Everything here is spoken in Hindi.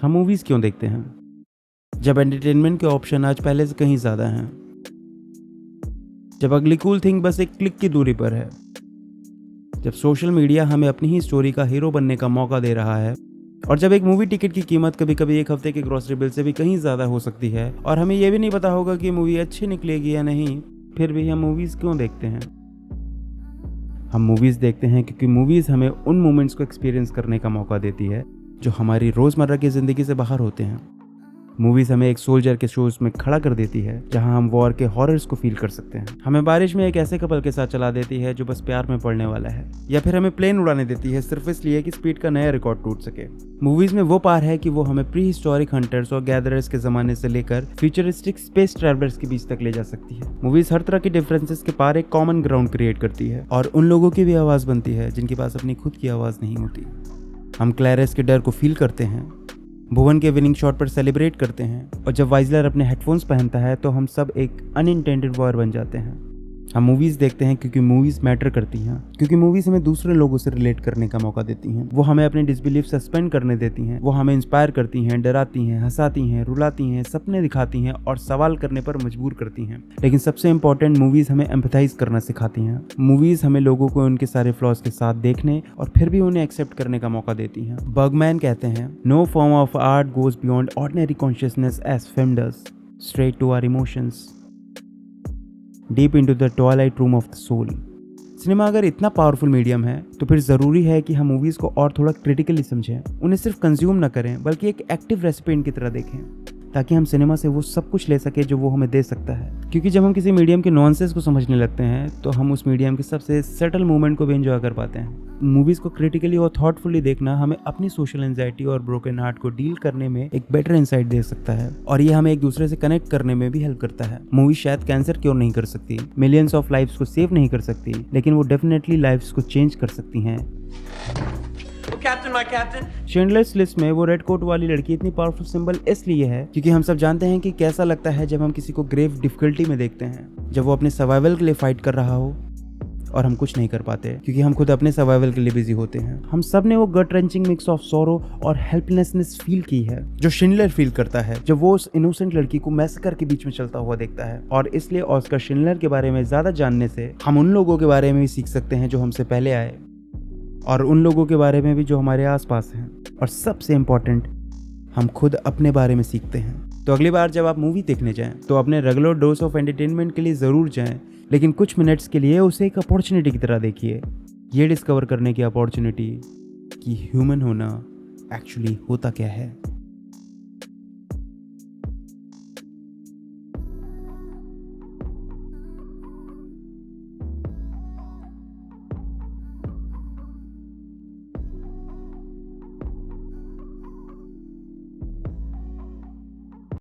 हम मूवीज़ क्यों देखते हैं जब एंटरटेनमेंट के ऑप्शन आज पहले से कहीं ज़्यादा हैं, जब अगली कूल थिंग बस एक क्लिक की दूरी पर है, जब सोशल मीडिया हमें अपनी ही स्टोरी का हीरो बनने का मौका दे रहा है, और जब एक मूवी टिकट की कीमत कभी कभी एक हफ्ते के ग्रोसरी बिल से भी कहीं ज़्यादा हो सकती है और हमें यह भी नहीं पता होगा कि मूवी अच्छी निकलेगी या नहीं, फिर भी हम मूवीज़ क्यों देखते हैं? हम मूवीज़ देखते हैं क्योंकि मूवीज़ हमें उन मोमेंट्स को एक्सपीरियंस करने का मौका देती है जो हमारी रोज़मर्रा की ज़िंदगी से बाहर होते हैं। मूवीज़ हमें एक सोल्जर के शूज़ में खड़ा कर देती है जहां हम वॉर के हॉरर्स को फील कर सकते हैं। हमें बारिश में एक ऐसे कपल के साथ चला देती है जो बस प्यार में पड़ने वाला है, या फिर हमें प्लेन उड़ाने देती है सिर्फ इसलिए कि स्पीड का नया रिकॉर्ड टूट सके। मूवीज़ में वो पार है कि वो हमें प्री हिस्टोरिक हंटर्स और गैदरर्स के ज़माने से लेकर फ्यूचरिस्टिक स्पेस ट्रैवलर्स के बीच तक ले जा सकती है। मूवीज़ हर तरह के डिफरेंसेस के पार एक कॉमन ग्राउंड क्रिएट करती है और उन लोगों की भी आवाज़ बनती है जिनके पास अपनी खुद की आवाज़ नहीं होती। हम क्लैरिस के डर को फील करते हैं, भुवन के विनिंग शॉट पर सेलिब्रेट करते हैं, और जब वाइजलर अपने हेडफोन्स पहनता है तो हम सब एक अनइंटेंडेड वॉर बन जाते हैं। हम मूवीज़ देखते हैं क्योंकि मूवीज़ मैटर करती हैं, क्योंकि मूवीज़ हमें दूसरे लोगों से रिलेट करने का मौका देती हैं। वो हमें अपने डिसबिलीफ सस्पेंड करने देती हैं, वो हमें इंस्पायर करती हैं, डराती हैं, हंसाती हैं, रुलाती हैं, सपने दिखाती हैं और सवाल करने पर मजबूर करती हैं। लेकिन सबसे इंपॉर्टेंट, मूवीज़ हमें एम्पैथाइज करना सिखाती हैं। मूवीज़ हमें लोगों को उनके सारे फ्लॉज के साथ देखने और फिर भी उन्हें एक्सेप्ट करने का मौका देती हैं। बर्गमैन कहते हैं, no form of art goes beyond ordinary consciousness as film does, straight to our emotions, deep into the twilight room of the soul. Cinema अगर इतना पावरफुल मीडियम है तो फिर ज़रूरी है कि हम मूवीज़ को और थोड़ा क्रिटिकली समझें, उन्हें सिर्फ कंज्यूम ना करें बल्कि एक एक्टिव रेसिपिएंट की तरह देखें, ताकि हम सिनेमा से वो सब कुछ ले सके जो वो हमें दे सकता है। क्योंकि जब हम किसी मीडियम के नॉनसेंस को समझने लगते हैं तो हम उस मीडियम के सबसे सटल मोमेंट को भी एंजॉय कर पाते हैं। मूवीज़ को क्रिटिकली और थॉटफुली देखना हमें अपनी सोशल एंजाइटी और ब्रोकन हार्ट को डील करने में एक बेटर इंसाइट दे सकता है, और ये हमें एक दूसरे से कनेक्ट करने में भी हेल्प करता है। मूवी शायद कैंसर क्योर नहीं कर सकती, मिलियंस ऑफ लाइफ्स को सेव नहीं कर सकती, लेकिन वो डेफिनेटली लाइफ्स को चेंज कर सकती हैं। शिंडलर्स लिस्ट में वो रेड कोट वाली लड़की इतनी पावरफुल सिंबल इसलिए है क्योंकि हम सब जानते हैं कि कैसा लगता है जब हम किसी को ग्रेव डिफिकल्टी में देखते हैं, जब वो अपने सर्वाइवल के लिए फाइट कर रहा हो और हम कुछ नहीं कर पाते क्योंकि हम खुद अपने सर्वाइवल के लिए बिजी होते हैं। हम सब ने वो गट रेंचिंग मिक्स ऑफ सॉरो और हेल्पलेसनेस फील की है जो शिंडलर फील करता है जब वो उस इनोसेंट लड़की को मैसेकर के बीच में चलता हुआ देखता है। और इसलिए ऑस्कर शिंडलर के बारे में ज्यादा जानने से हम उन लोगों के बारे में भी सीख सकते हैं जो हमसे पहले आए, और उन लोगों के बारे में भी जो हमारे आसपास हैं, और सबसे इम्पोर्टेंट, हम खुद अपने बारे में सीखते हैं। तो अगली बार जब आप मूवी देखने जाएं तो अपने रेगुलर डोज ऑफ एंटरटेनमेंट के लिए ज़रूर जाएं, लेकिन कुछ मिनट्स के लिए उसे एक अपॉर्चुनिटी की तरह देखिए, ये डिस्कवर करने की अपॉर्चुनिटी कि ह्यूमन होना एक्चुअली होता क्या है।